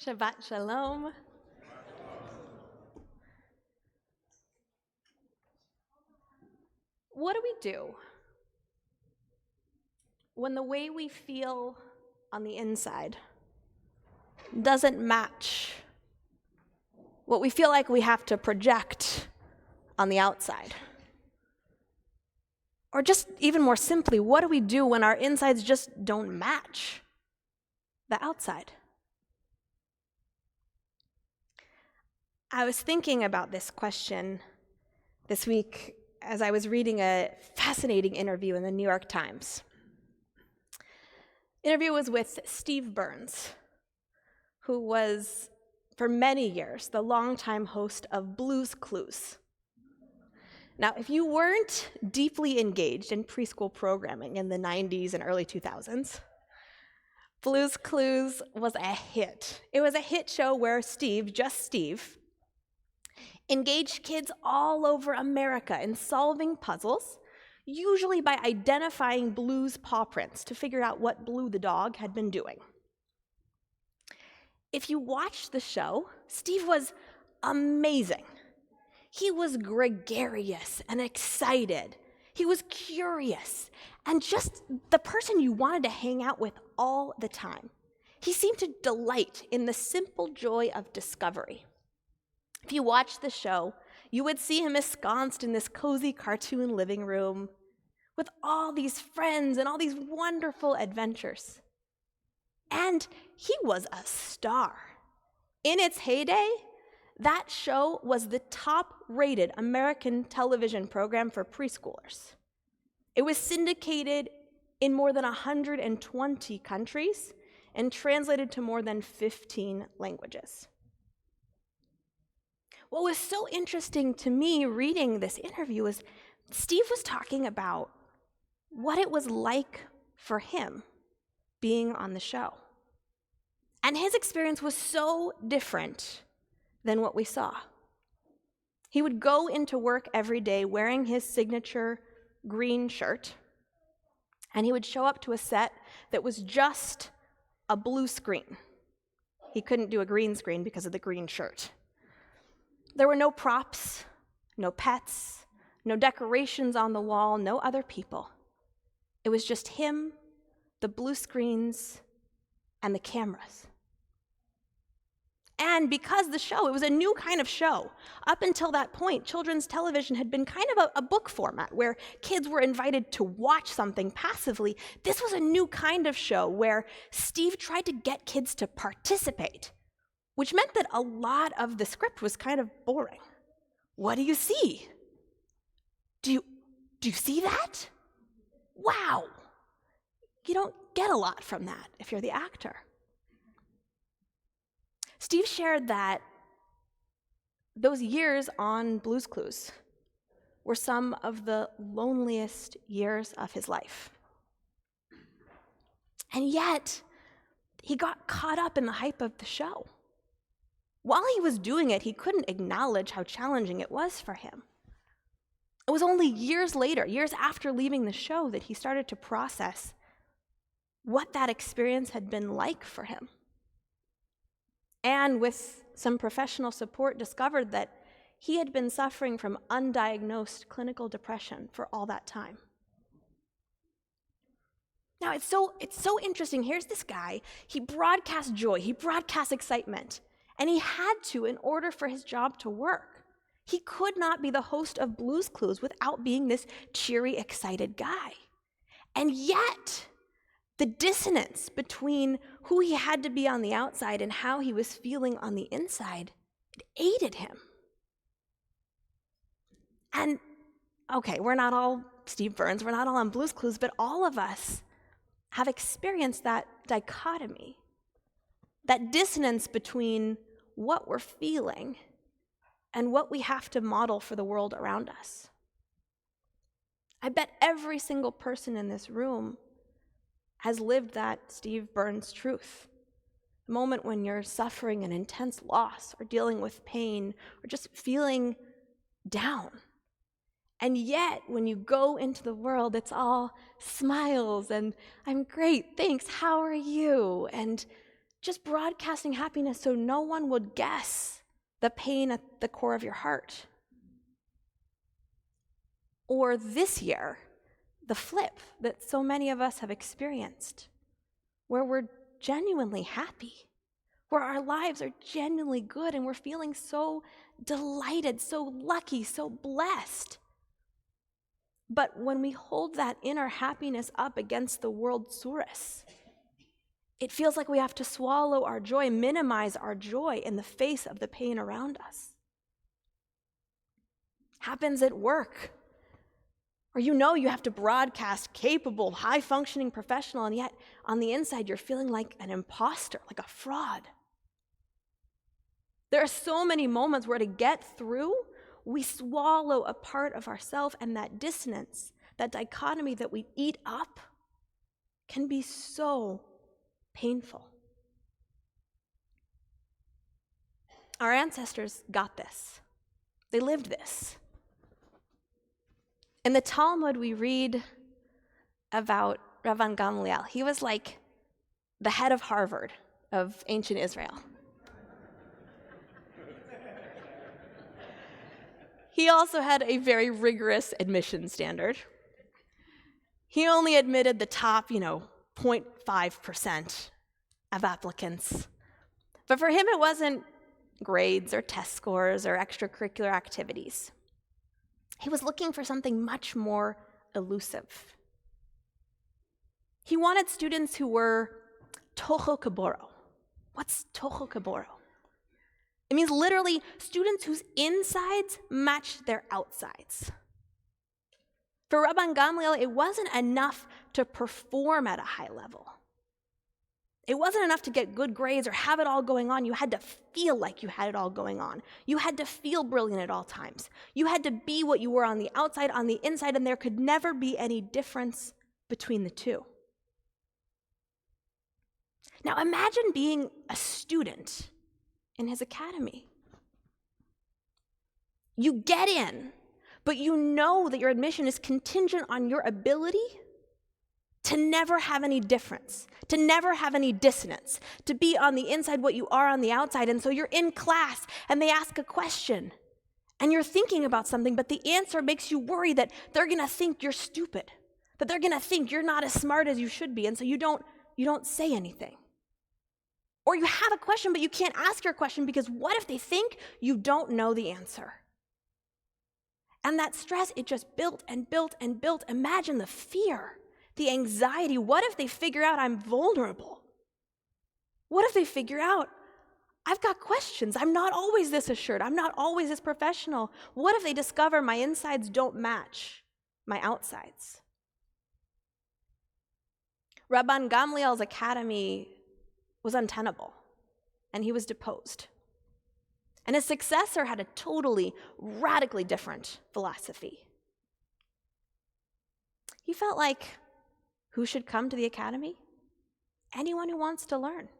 Shabbat shalom. What do we do when the way we feel on the inside doesn't match what we feel like we have to project on the outside? Or just even more simply, what do we do when our insides just don't match the outside? I was thinking about this question this week as I was reading a fascinating interview in the New York Times. The interview was with Steve Burns, who was, for many years, the longtime host of Blue's Clues. Now, if you weren't deeply engaged in preschool programming in the 90s and early 2000s, Blue's Clues was a hit. It was a hit show where Steve, just Steve, engaged kids all over America in solving puzzles, usually by identifying Blue's paw prints to figure out what Blue the dog had been doing. If you watched the show, Steve was amazing. He was gregarious and excited. He was curious and just the person you wanted to hang out with all the time. He seemed to delight in the simple joy of discovery. If you watched the show, you would see him ensconced in this cozy cartoon living room with all these friends and all these wonderful adventures. And he was a star. In its heyday, that show was the top-rated American television program for preschoolers. It was syndicated in more than 120 countries and translated to more than 15 languages. What was so interesting to me reading this interview was Steve was talking about what it was like for him being on the show. And his experience was so different than what we saw. He would go into work every day wearing his signature green shirt, and he would show up to a set that was just a blue screen. He couldn't do a green screen because of the green shirt. There were no props, no pets, no decorations on the wall, no other people. It was just him, the blue screens, and the cameras. And because the show, it was a new kind of show. Up until that point, children's television had been kind of a book format where kids were invited to watch something passively. This was a new kind of show where Steve tried to get kids to participate, which meant that a lot of the script was kind of boring. What do you see? Do you see that? Wow. You don't get a lot from that if you're the actor. Steve shared that those years on Blue's Clues were some of the loneliest years of his life. And yet, he got caught up in the hype of the show. While he was doing it, he couldn't acknowledge how challenging it was for him. It was only years later, years after leaving the show, that he started to process what that experience had been like for him. And with some professional support, discovered that he had been suffering from undiagnosed clinical depression for all that time. Now, it's so interesting. Here's this guy. He broadcasts joy. He broadcasts excitement. And he had to in order for his job to work. He could not be the host of Blue's Clues without being this cheery, excited guy. And yet, the dissonance between who he had to be on the outside and how he was feeling on the inside, it aided him. And, okay, we're not all Steve Burns, we're not all on Blue's Clues, but all of us have experienced that dichotomy, that dissonance between what we're feeling and what we have to model for the world around us. I bet every single person in this room has lived that Steve Burns truth. The moment when you're suffering an intense loss or dealing with pain or just feeling down. And yet, when you go into the world, it's all smiles and I'm great, thanks, how are you? And just broadcasting happiness so no one would guess the pain at the core of your heart. Or this year, the flip that so many of us have experienced, where we're genuinely happy, where our lives are genuinely good and we're feeling so delighted, so lucky, so blessed. But when we hold that inner happiness up against the world surus, it feels like we have to swallow our joy, minimize our joy in the face of the pain around us. Happens at work, or you have to broadcast capable, high-functioning professional, and yet on the inside you're feeling like an imposter, like a fraud. There are so many moments where to get through, we swallow a part of ourselves, and that dissonance, that dichotomy that we eat up, can be so painful. Our ancestors got this. They lived this. In the Talmud, we read about Rabban Gamliel. He was like the head of Harvard of ancient Israel. He also had a very rigorous admission standard. He only admitted the top, 0.5% of applicants. But for him, it wasn't grades or test scores or extracurricular activities. He was looking for something much more elusive. He wanted students who were toho kaboro. What's toho kaboro? It means literally students whose insides match their outsides. For Rabban Gamliel, it wasn't enough to perform at a high level. It wasn't enough to get good grades or have it all going on. You had to feel like you had it all going on. You had to feel brilliant at all times. You had to be what you were on the outside, on the inside, and there could never be any difference between the two. Now imagine being a student in his academy. You get in, but you know that your admission is contingent on your ability to never have any difference, to never have any dissonance, to be on the inside what you are on the outside. And so you're in class and they ask a question and you're thinking about something, but the answer makes you worry that they're going to think you're stupid, that they're going to think you're not as smart as you should be. And so you don't say anything. Or you have a question, but you can't ask your question because what if they think you don't know the answer? And that stress, it just built and built and built. Imagine the fear, the anxiety. What if they figure out I'm vulnerable? What if they figure out I've got questions? I'm not always this assured. I'm not always this professional. What if they discover my insides don't match my outsides? Rabban Gamliel's academy was untenable, and he was deposed. And his successor had a totally, radically different philosophy. He felt like, who should come to the academy? Anyone who wants to learn.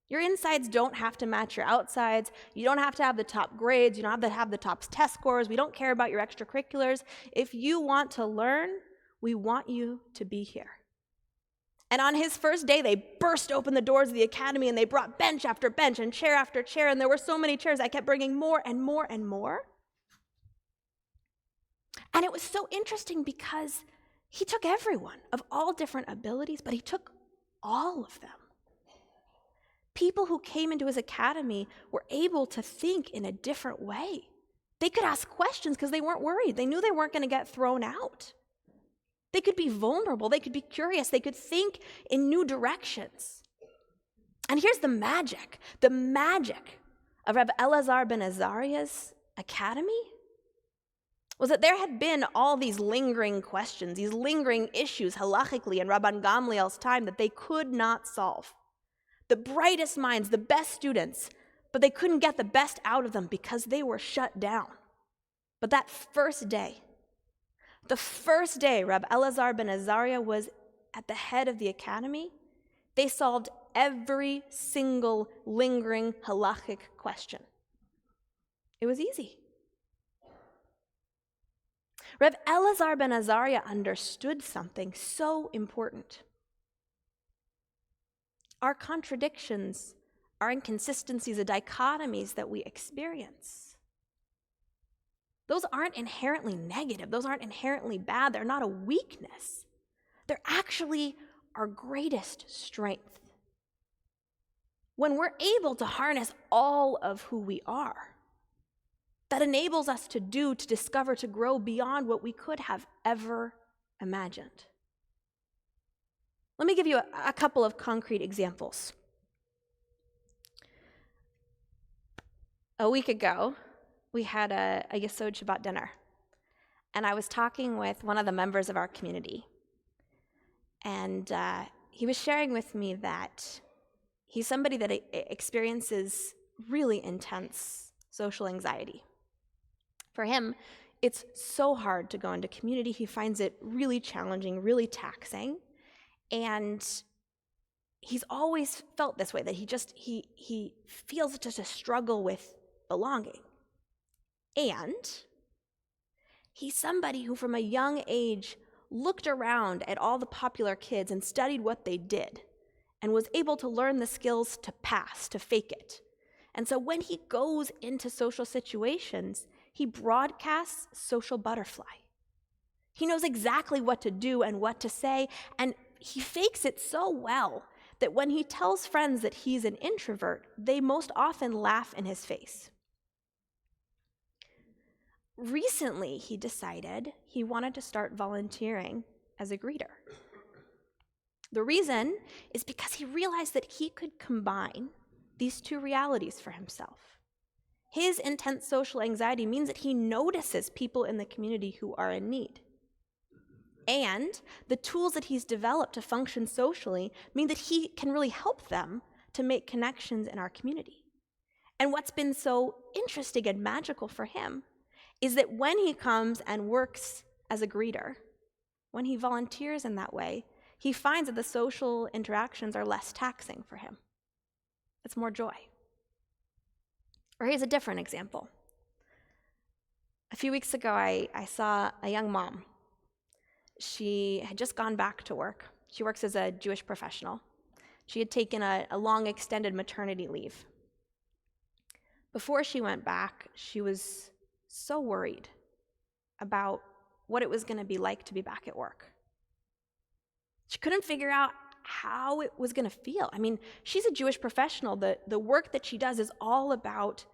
Your insides don't have to match your outsides. You don't have to have the top grades. You don't have to have the top test scores. We don't care about your extracurriculars. If you want to learn, we want you to be here. And on his first day, they burst open the doors of the academy and they brought bench after bench and chair after chair. And there were so many chairs, I kept bringing more and more and more. And it was so interesting because he took everyone of all different abilities, but he took all of them. People who came into his academy were able to think in a different way. They could ask questions because they weren't worried. They knew they weren't going to get thrown out. They could be vulnerable. They could be curious. They could think in new directions. And here's the magic. The magic of Rabbi Elazar ben Azariah's academy was that there had been all these lingering questions, these lingering issues halachically in Rabban Gamliel's time that they could not solve. The brightest minds, the best students, but they couldn't get the best out of them because they were shut down. But that first day, the first day Rabbi Elazar ben Azariah was at the head of the academy, they solved every single lingering halachic question. It was easy. Rabbi Elazar ben Azariah understood something so important. our contradictions, our inconsistencies, the dichotomies that we experience, those aren't inherently negative. Those aren't inherently bad. They're not a weakness. They're actually our greatest strength. When we're able to harness all of who we are, that enables us to do, to discover, to grow beyond what we could have ever imagined. Let me give you a couple of concrete examples. A week ago, we had a Yesod Shabbat dinner, and I was talking with one of the members of our community, and he was sharing with me that he's somebody that experiences really intense social anxiety. For him, it's so hard to go into community. He finds it really challenging, really taxing, and he's always felt this way, that he feels just a struggle with belonging. And he's somebody who from a young age looked around at all the popular kids and studied what they did and was able to learn the skills to pass, to fake it. And so when he goes into social situations, he broadcasts social butterfly. He knows exactly what to do and what to say, and he fakes it so well that when he tells friends that he's an introvert, they most often laugh in his face. Recently, he decided he wanted to start volunteering as a greeter. The reason is because he realized that he could combine these two realities for himself. His intense social anxiety means that he notices people in the community who are in need. And the tools that he's developed to function socially mean that he can really help them to make connections in our community. And what's been so interesting and magical for him is that when he comes and works as a greeter, when he volunteers in that way, he finds that the social interactions are less taxing for him. It's more joy. Or here's a different example. A few weeks ago, I saw a young mom. She had just gone back to work. She works as a Jewish professional. She had taken a long extended maternity leave. Before she went back, she was so worried about what it was going to be like to be back at work. She couldn't figure out how it was going to feel. I mean, she's a Jewish professional. The work that she does is all about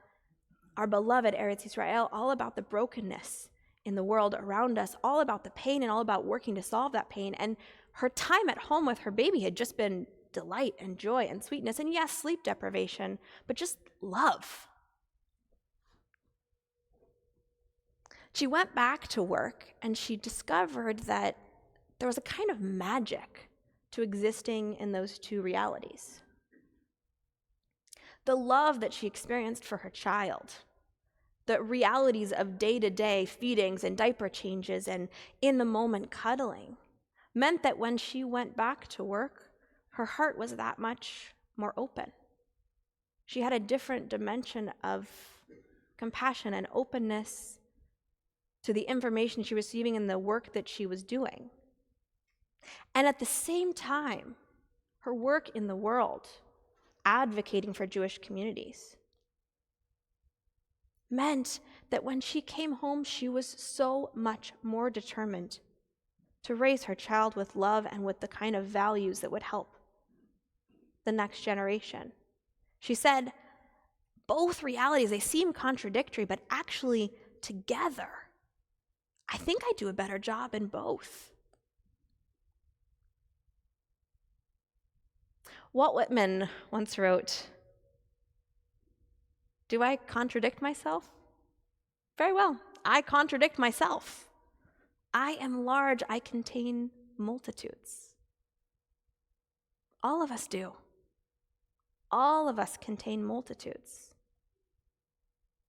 our beloved Eretz Yisrael, all about the brokenness in the world around us, all about the pain and all about working to solve that pain. And her time at home with her baby had just been delight and joy and sweetness, and yes, sleep deprivation, but just love. She went back to work and she discovered that there was a kind of magic to existing in those two realities. The love that she experienced for her child, the realities of day-to-day feedings and diaper changes and in-the-moment cuddling, meant that when she went back to work, her heart was that much more open. She had a different dimension of compassion and openness to the information she was receiving in the work that she was doing. And at the same time, her work in the world, advocating for Jewish communities, meant that when she came home, she was so much more determined to raise her child with love and with the kind of values that would help the next generation. She said, both realities, they seem contradictory, but actually together, I think I do a better job in both. Walt Whitman once wrote, "Do I contradict myself? Very well, I contradict myself. I am large, I contain multitudes." All of us do. All of us contain multitudes.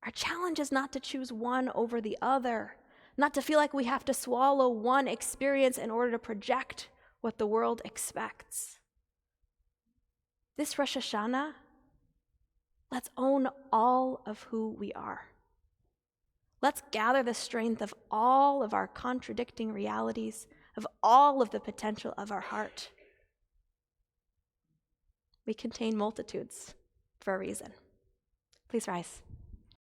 Our challenge is not to choose one over the other, not to feel like we have to swallow one experience in order to project what the world expects. This Rosh Hashanah, let's own all of who we are. Let's gather the strength of all of our contradicting realities, of all of the potential of our heart. We contain multitudes for a reason. Please rise.